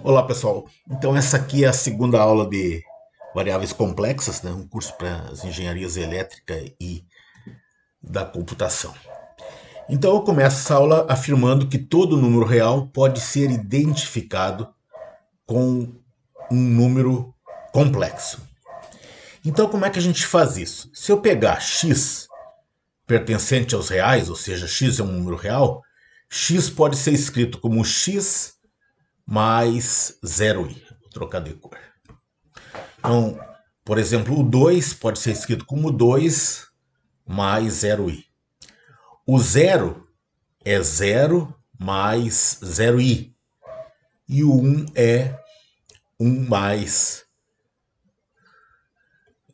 Olá pessoal, então essa aqui é a segunda aula de variáveis complexas, né? Um curso para as engenharias elétrica e da computação. Então eu começo essa aula afirmando que todo número real pode ser identificado com um número complexo. Então como é que a gente faz isso? Se eu pegar x pertencente aos reais, ou seja, x é um número real, x pode ser escrito como x mais 0i. Vou trocar de cor. Então, por exemplo, o 2 pode ser escrito como 2 mais 0i. O 0 é 0 mais 0i. E o 1 é 1 mais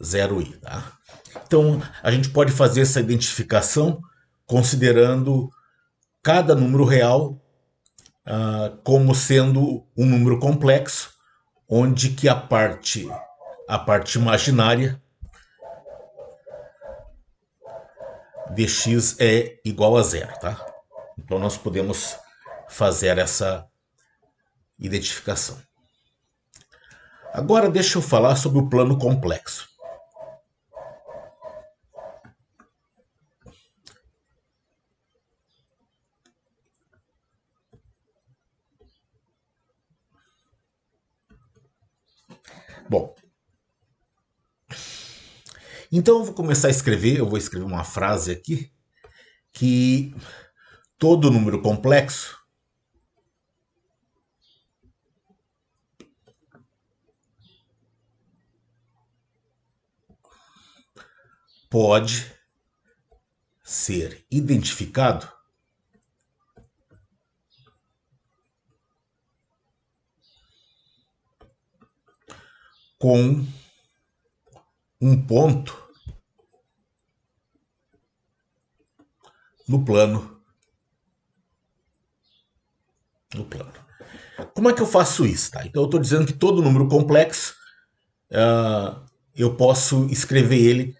0i. Tá? Então, a gente pode fazer essa identificação considerando cada número real como sendo um número complexo, onde que a parte imaginária de x é igual a zero, tá? Então nós podemos fazer essa identificação. Agora deixa eu falar sobre o plano complexo. Bom, então eu vou começar a escrever, eu vou escrever uma frase aqui, que todo número complexo pode ser identificado com um ponto no plano. No plano. Como é que eu faço isso? Tá? Então eu estou dizendo que todo número complexo eu posso escrever ele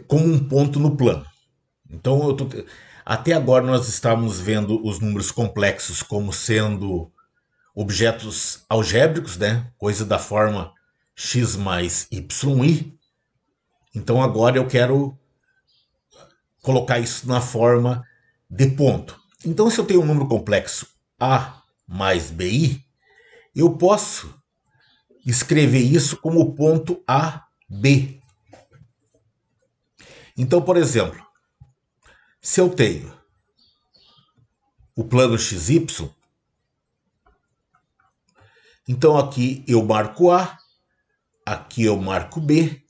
como um ponto no plano. Então, até agora nós estamos vendo os números complexos como sendo objetos algébricos, né? Coisa da forma x mais yi. Então agora eu quero colocar isso na forma de ponto. Então, se eu tenho um número complexo a mais bi, eu posso escrever isso como ponto AB. Então, por exemplo, se eu tenho o plano XY, então aqui eu marco A, aqui eu marco B.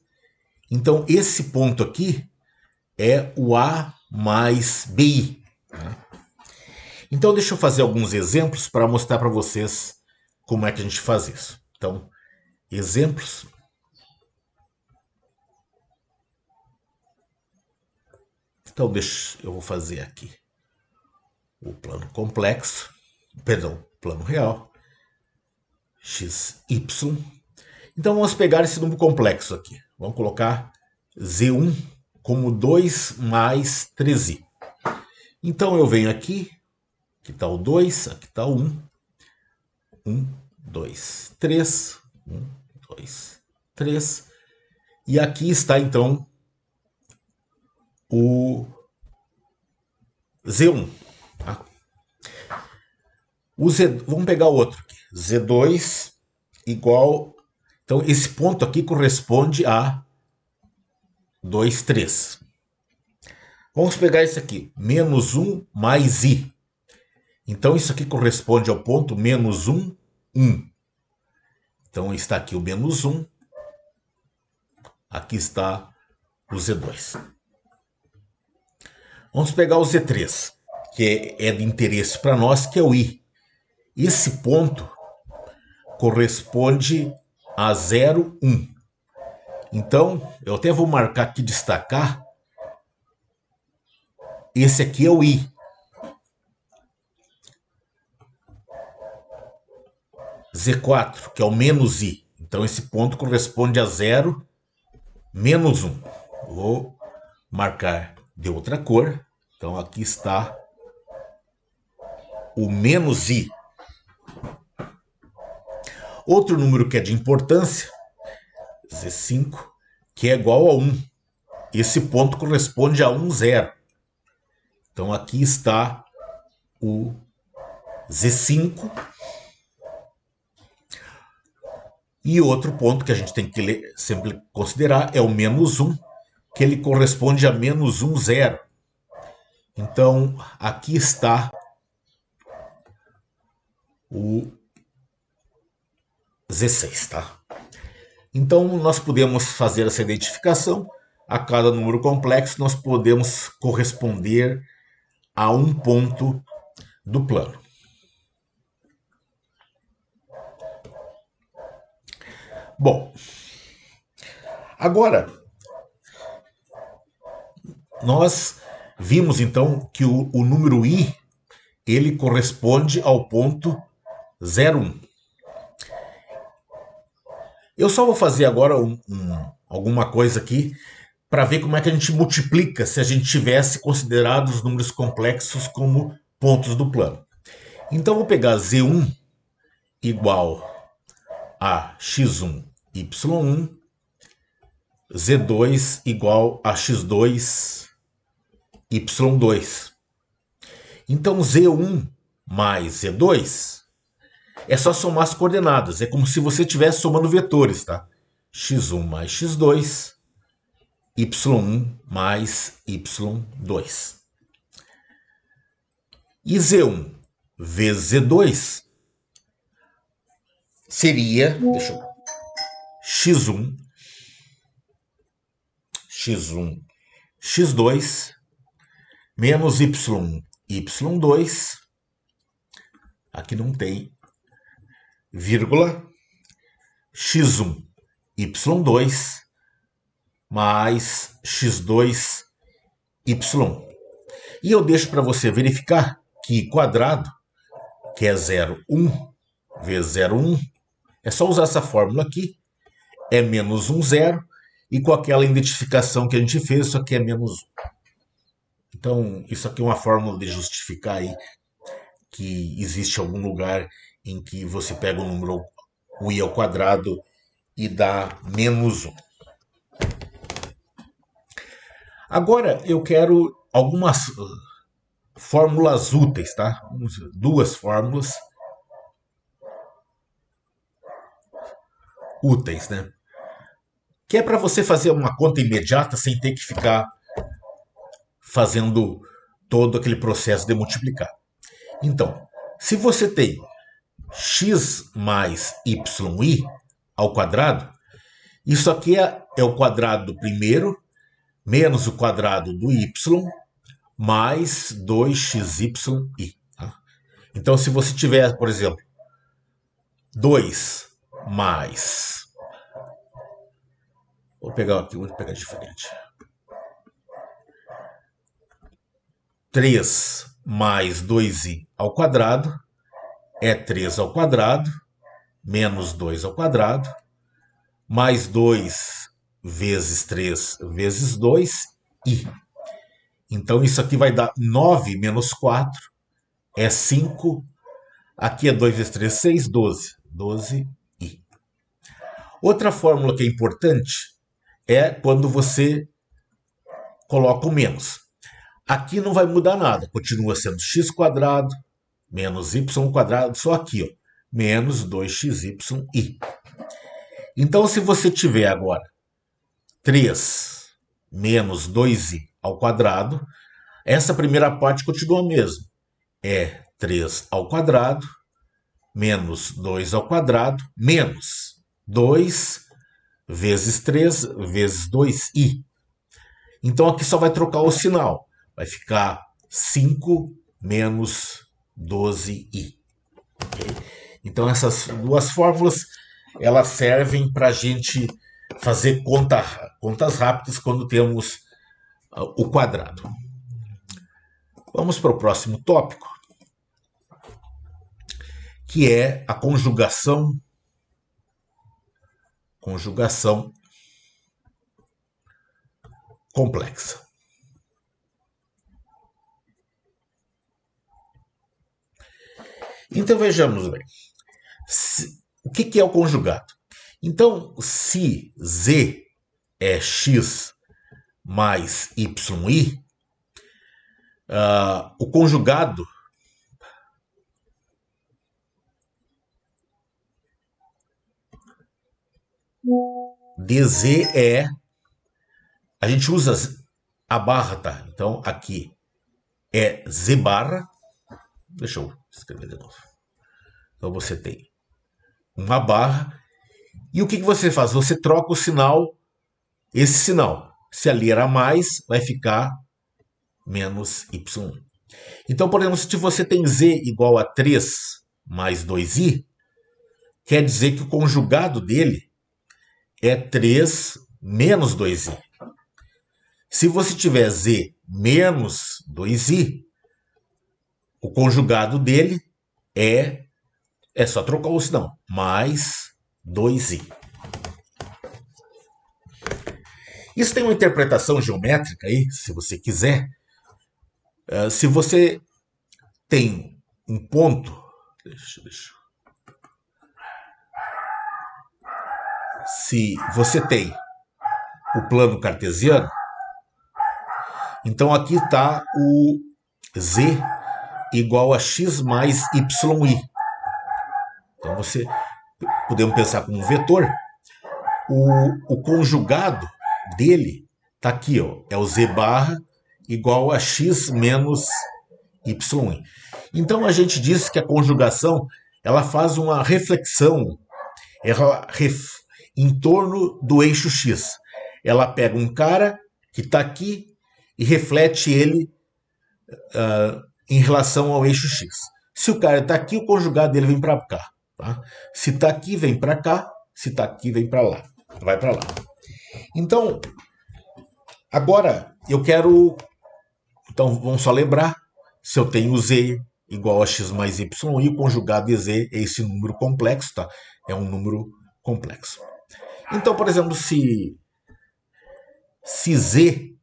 Então esse ponto aqui é o A mais BI. Então deixa eu fazer alguns exemplos para mostrar para vocês como é que a gente faz isso. Então, exemplos. Então eu vou fazer aqui o plano complexo, perdão, plano real, XY. Então vamos pegar esse número complexo aqui. Vamos colocar Z1 como 2 mais 13. Então eu venho aqui está o 2, aqui está o 1. 1, 2, 3. 1, 2, 3. E aqui está então o Z1. Tá? Vamos pegar o outro aqui. Z2 igual. Então esse ponto aqui corresponde a 2, 3. Vamos pegar esse aqui, menos 1 mais i. Então isso aqui corresponde ao ponto menos 1, 1. Então está aqui o menos 1, aqui está o Z2. Vamos pegar o Z3, que é de interesse para nós, que é o I. Esse ponto corresponde a 0, 1. Então, eu até vou marcar aqui, destacar. Esse aqui é o I. Z4, que é o menos I. Então, esse ponto corresponde a 0, menos 1. Vou marcar de outra cor. Então, aqui está o menos I. Outro número que é de importância, Z5, que é igual a 1. Esse ponto corresponde a 1, 0. Então aqui está o Z5. E outro ponto que a gente tem que sempre considerar é o menos 1, que ele corresponde a menos 1, 0. Então aqui está o Z6, tá? Então nós podemos fazer essa identificação. A cada número complexo nós podemos corresponder a um ponto do plano. Bom, agora nós vimos então que o número i ele corresponde ao ponto 0,1. Eu só vou fazer agora alguma coisa aqui para ver como é que a gente multiplica se a gente tivesse considerado os números complexos como pontos do plano. Então vou pegar Z1 igual a x1, y1, Z2 igual a x2, y2. Então Z1 mais Z2 é só somar as coordenadas. É como se você estivesse somando vetores, tá? x1 mais x2, y1 mais y2. E Z1 vezes Z2 seria, deixa eu ver, x1, x2, menos y1, y2, aqui não tem vírgula, x1, y2, mais x2, y1. E eu deixo para você verificar que quadrado, que é 0,1 vezes 0,1, é só usar essa fórmula aqui, é menos 1, 0, e com aquela identificação que a gente fez, isso aqui é menos 1. Então, isso aqui é uma fórmula de justificar aí que existe algum lugar em que você pega o número o i ao quadrado e dá menos 1. Agora eu quero algumas fórmulas úteis, tá? Duas fórmulas úteis, né? Que é para você fazer uma conta imediata sem ter que ficar fazendo todo aquele processo de multiplicar. Então, se você tem x mais yi ao quadrado, isso aqui é o quadrado do primeiro, menos o quadrado do y, mais 2xyi. Tá? Então, se você tiver, por exemplo, 2 mais... Vou pegar aqui, vou pegar diferente. 3 mais 2i ao quadrado é 3 ao quadrado, menos 2 ao quadrado, mais 2 vezes 3 vezes 2i. Então, isso aqui vai dar 9 menos 4, é 5. Aqui é 2 vezes 3, 6, 12. 12i. Outra fórmula que é importante é quando você coloca o menos. Aqui não vai mudar nada, continua sendo x quadrado menos y quadrado, só aqui, ó, menos 2xyi. Então, se você tiver agora 3 menos 2i ao quadrado, essa primeira parte continua a mesma. É 3 ao quadrado menos 2 ao quadrado menos 2 vezes 3 vezes 2i. Então, aqui só vai trocar o sinal. Vai ficar 5 menos 12i. Okay? Então, essas duas fórmulas elas servem para a gente fazer contas rápidas quando temos o quadrado. Vamos para o próximo tópico, que é a conjugação complexa. Então vejamos bem. o que é o conjugado? Então, se Z é X mais YI, o conjugado DZ é... A gente usa a barra, tá? Então, aqui é Z barra. Deixa eu escrever de novo. Então, você tem uma barra. E o que você faz? Você troca o sinal, esse sinal. Se ali era mais, vai ficar menos Y1. Então, por exemplo, se você tem Z igual a 3 mais 2i, quer dizer que o conjugado dele é 3 menos 2i. Se você tiver Z menos 2i, o conjugado dele é só trocar o sinal, mais 2i. Isso tem uma interpretação geométrica aí, se você quiser. Se você tem um ponto... Se você tem o plano cartesiano, então aqui está o Z igual a x mais yi. Então você podemos pensar como um vetor. O conjugado dele está aqui, ó, é o Z barra igual a x menos yi. Então a gente diz que a conjugação ela faz uma reflexão em torno do eixo x. Ela pega um cara que está aqui e reflete ele em relação ao eixo x. Se o cara está aqui, o conjugado dele vem para cá. Tá? Se está aqui, vem para cá. Se está aqui, vem para lá. Vai para lá. Então, agora eu quero... Então, vamos só lembrar. Se eu tenho Z igual a x mais y, e o conjugado de Z é esse número complexo, tá? É um número complexo. Então, por exemplo, se Z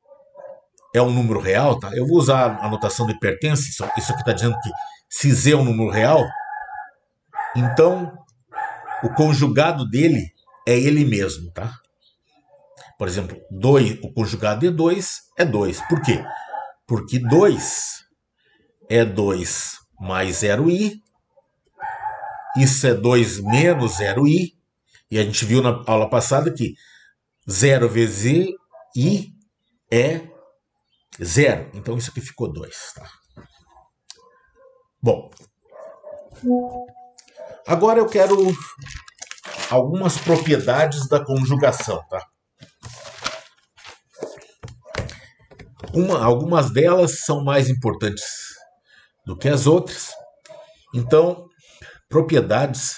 é um número real, tá? Eu vou usar a notação de pertence, isso aqui está dizendo que se Z é um número real, então o conjugado dele é ele mesmo, tá? Por exemplo, 2, o conjugado de 2 é 2. Por quê? Porque 2 é 2 mais 0i, isso é 2 menos 0i, e a gente viu na aula passada que 0 vezes i é 0. Então isso aqui ficou 2. Tá? Bom, agora eu quero algumas propriedades da conjugação. Tá? Algumas delas são mais importantes do que as outras. Então, propriedades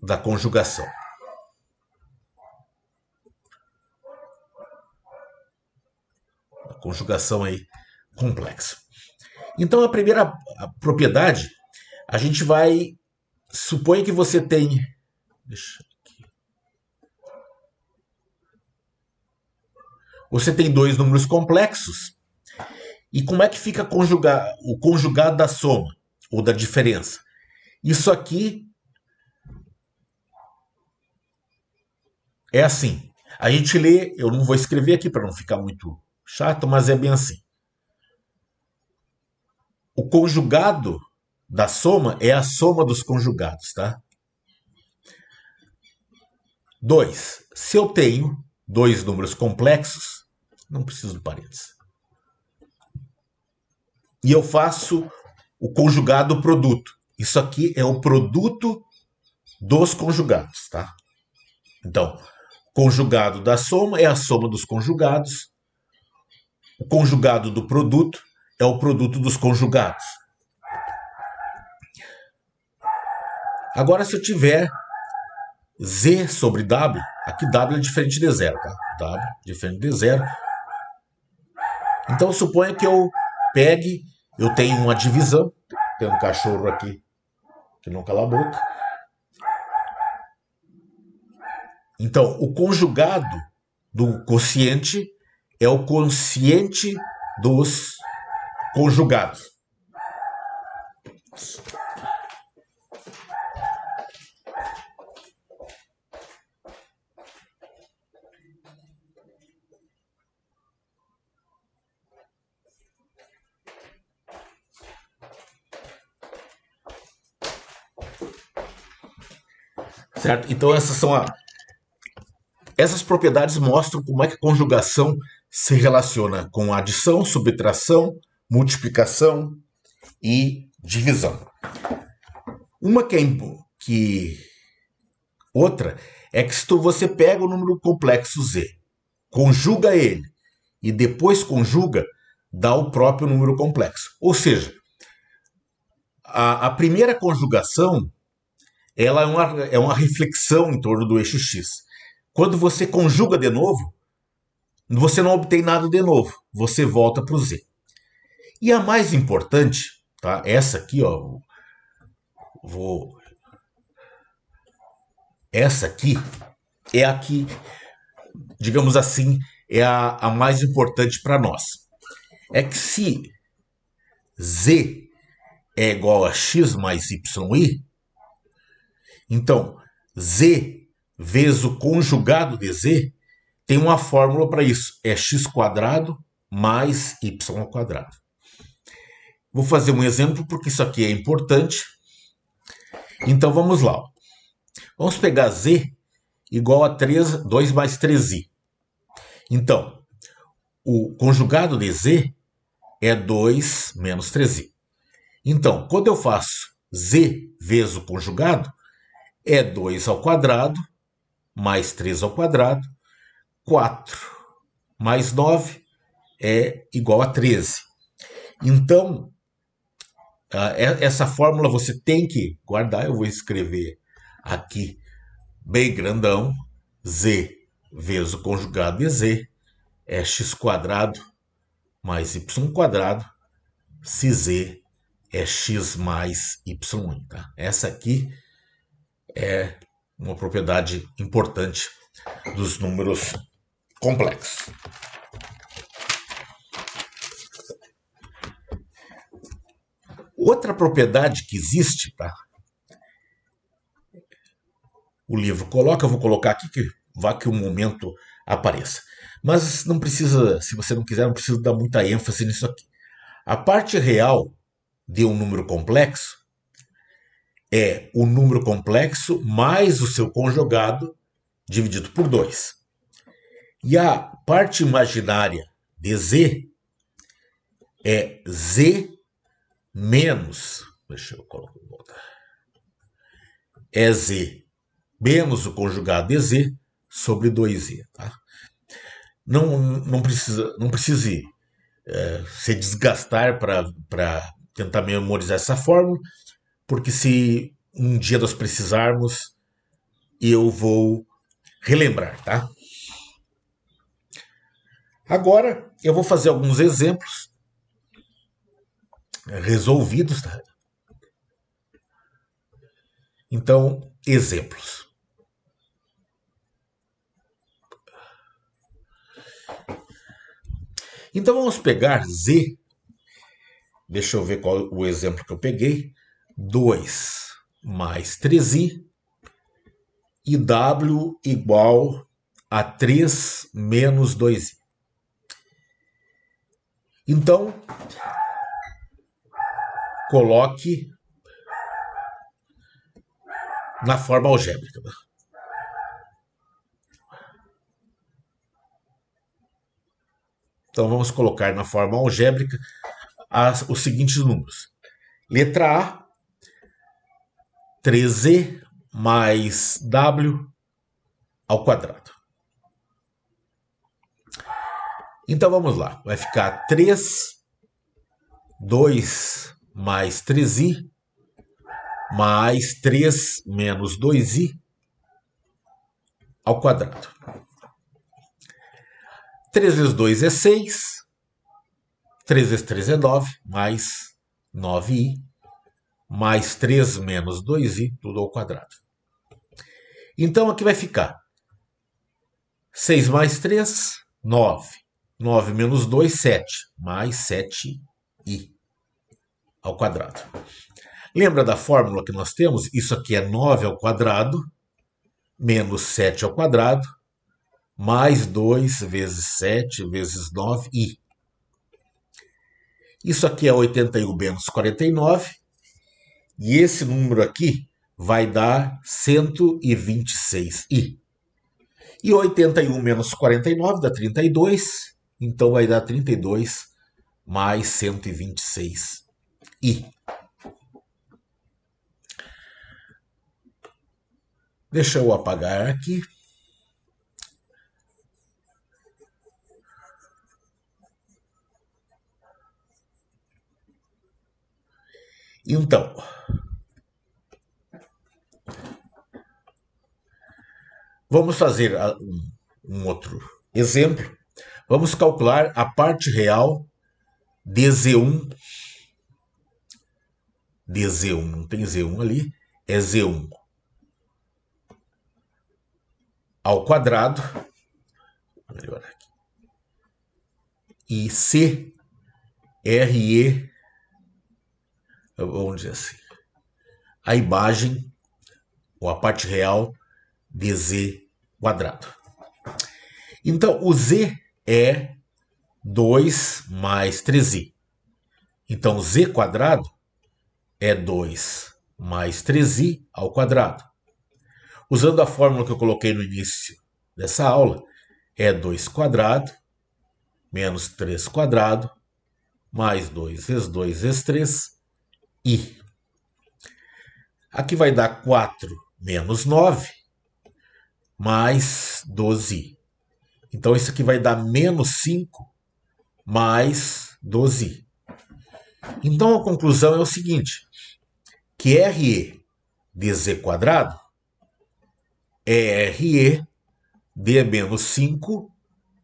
da conjugação. A conjugação aí complexa. Então, a primeira propriedade, a gente vai... Suponha que você tem... Deixa aqui. Você tem dois números complexos. E como é que fica o conjugado da soma ou da diferença? Isso aqui é assim. A gente lê, eu não vou escrever aqui para não ficar muito chato, mas é bem assim. O conjugado da soma é a soma dos conjugados, tá? 2. Se eu tenho dois números complexos, não preciso do parênteses. E eu faço o conjugado produto. Isso aqui é o produto dos conjugados, tá? Então, conjugado da soma é a soma dos conjugados. O conjugado do produto é o produto dos conjugados. Agora, se eu tiver Z sobre W, aqui W é diferente de zero, tá? W diferente de zero. Então, suponha que eu pegue, eu tenho uma divisão, tem um cachorro aqui que não cala a boca. Então, o conjugado do quociente é o quociente dos conjugados. Certo? Então essas propriedades mostram como é que a conjugação se relaciona com adição, subtração, multiplicação e divisão. Uma outra é que se você pega o número complexo z, conjuga ele e depois conjuga, dá o próprio número complexo. Ou seja, a primeira conjugação ela é uma reflexão em torno do eixo x. Quando você conjuga de novo, você não obtém nada de novo, você volta para o z. E a mais importante, tá? Essa aqui, ó, essa aqui é a que, digamos assim, é a mais importante para nós. É que se z é igual a x mais yi, então z vezes o conjugado de z tem uma fórmula para isso. É x² mais y². Vou fazer um exemplo porque isso aqui é importante. Então vamos lá. Vamos pegar z igual a 2 mais 3i. Então, o conjugado de z é 2 menos 3i. Então, quando eu faço z vezes o conjugado, é 2² mais 3², 4 mais 9 é igual a 13. Então, essa fórmula você tem que guardar. Eu vou escrever aqui bem grandão. Z vezes o conjugado de z é x² mais y², se z é x mais y1. Tá? Essa aqui é uma propriedade importante dos números complexos. Outra propriedade que existe, tá? O livro coloca, eu vou colocar aqui que vá que o momento apareça. Mas não precisa, se você não quiser, não precisa dar muita ênfase nisso aqui. A parte real de um número complexo é o número complexo mais o seu conjugado dividido por 2. E a parte imaginária de z é z menos, deixa eu colocar, é z menos o conjugado de z sobre 2z. Tá? Não precise se desgastar para tentar memorizar essa fórmula, porque se um dia nós precisarmos, eu vou relembrar, tá? Agora eu vou fazer alguns exemplos resolvidos. Tá? Então, exemplos. Então vamos pegar z, deixa eu ver qual o exemplo que eu peguei, 2 mais 3i e w igual a 3 menos 2i. Então, coloque na forma algébrica. Então, vamos colocar na forma algébrica os seguintes números. Letra A, 3z mais w ao quadrado. Então, vamos lá. Vai ficar 2 mais 3i mais 3 menos 2i ao quadrado. 3 vezes 2 é 6. 3 vezes 3 é 9, mais 9i, mais 3 menos 2i, tudo ao quadrado. Então, aqui vai ficar 6 mais 3, 9. 9 menos 2, 7, mais 7i. i ao quadrado. Lembra da fórmula que nós temos? Isso aqui é 9 ao quadrado, menos 7 ao quadrado, mais 2 vezes 7 vezes 9i. Isso aqui é 81 menos 49, e esse número aqui vai dar 126i. E 81 menos 49 dá 32, então vai dar 32 mais 126i. Deixa eu apagar aqui. Então, vamos fazer um outro exemplo. Vamos calcular a parte real de Z1. De Z1, não tem Z1 ali, é Z1 ao quadrado. Vou melhorar aqui. E CRE, vamos dizer assim, a imagem, ou a parte real de Z quadrado. Então, o Z é 2 mais 3i. Então, Z quadrado é 2 mais 3i ao quadrado. Usando a fórmula que eu coloquei no início dessa aula, é 2 quadrado menos 3 quadrado mais 2 vezes 2 vezes 3, i. Aqui vai dar 4 menos 9 mais 12i. Então, isso aqui vai dar menos 5 mais 12i. Então, a conclusão é o seguinte, que RE de Z quadrado é RE de menos 5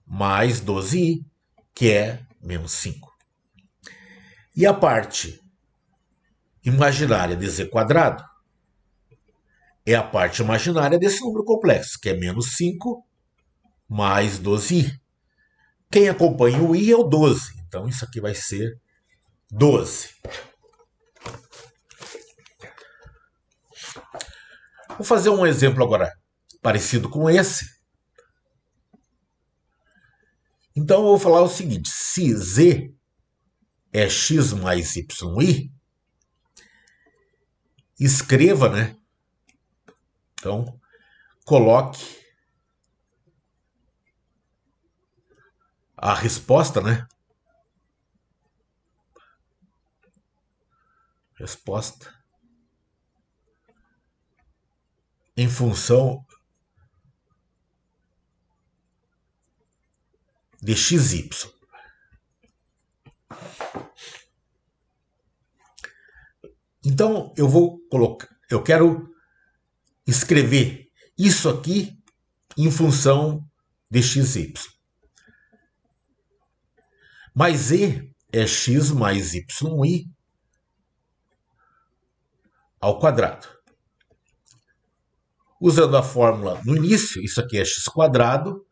mais 12i, que é menos 5. E a parte imaginária de Z quadrado é a parte imaginária desse número complexo, que é menos 5 mais 12i. Quem acompanha o i é o 12, então isso aqui vai ser 12. Vou fazer um exemplo agora parecido com esse. Então eu vou falar o seguinte, se z é x mais yi, escreva, né? Então, coloque a resposta, né? Resposta em função de xy. Então, eu quero escrever isso aqui em função de xy. Mas e é x mais yi ao quadrado. Usando a fórmula no início, isso aqui é x quadrado,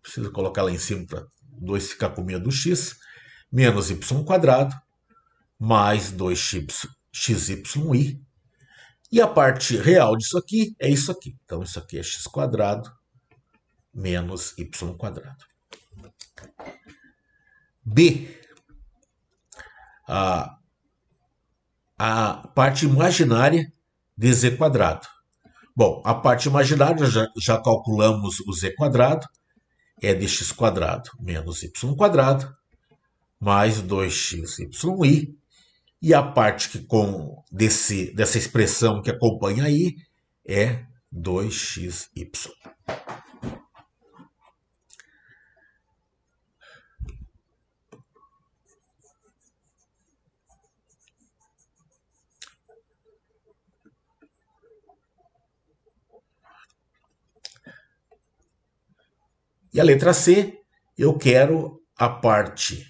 preciso colocar lá em cima para 2 ficar com medo do x, menos y quadrado, mais 2xy, e a parte real disso aqui é isso aqui. Então, isso aqui é x quadrado menos y quadrado. B. A parte imaginária de z quadrado. Bom, a parte imaginária já calculamos o z quadrado, é de x quadrado menos y quadrado, mais 2xy, e a parte que dessa expressão que acompanha aí é 2xy. E a letra C, eu quero a parte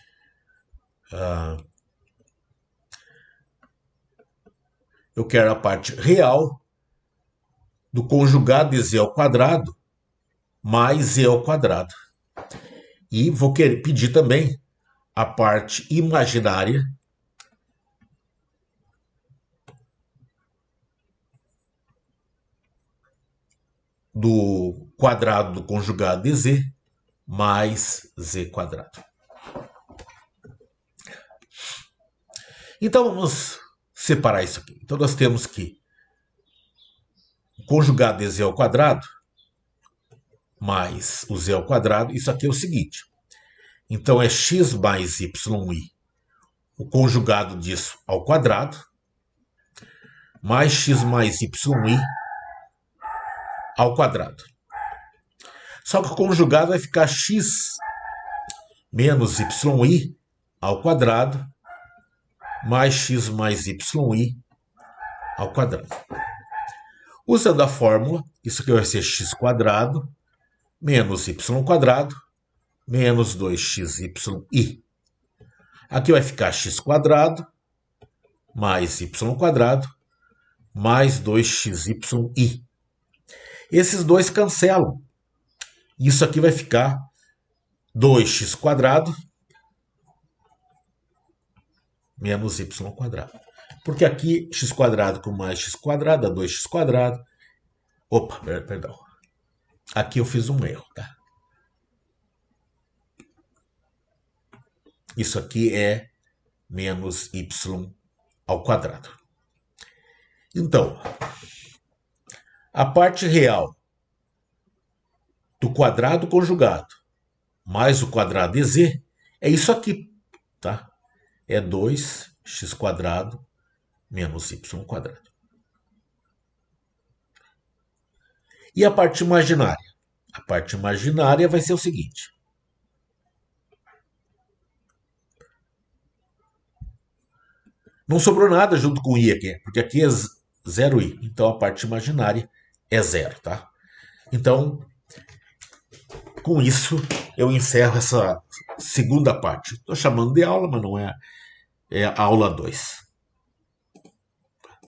real do conjugado de z ao quadrado mais z ao quadrado. E vou pedir também a parte imaginária do quadrado do conjugado de z mais z quadrado. Então vamos separar isso aqui. Então nós temos que o conjugado de z ao quadrado mais o z ao quadrado, isso aqui é o seguinte. Então é x mais yi, o conjugado disso ao quadrado, mais x mais yi ao quadrado. Só que o conjugado vai ficar x menos yi ao quadrado, mais x mais yi ao quadrado. Usando a fórmula, isso aqui vai ser x quadrado menos y quadrado menos 2xyi. Aqui vai ficar x quadrado mais y quadrado mais 2xyi. Esses dois cancelam. Isso aqui vai ficar 2x quadrado menos y quadrado. Porque aqui x quadrado com mais x quadrado dá 2x quadrado. Opa, perdão. Aqui eu fiz um erro, tá? Isso aqui é menos y ao quadrado. Então, a parte real do quadrado conjugado mais o quadrado de z é isso aqui, tá? É 2x quadrado menos y quadrado. E a parte imaginária? A parte imaginária vai ser o seguinte. Não sobrou nada junto com i aqui, porque aqui é 0i. Então a parte imaginária é 0, tá? Então, com isso, eu encerro essa segunda parte. Estou chamando de aula, mas não é. É a aula 2.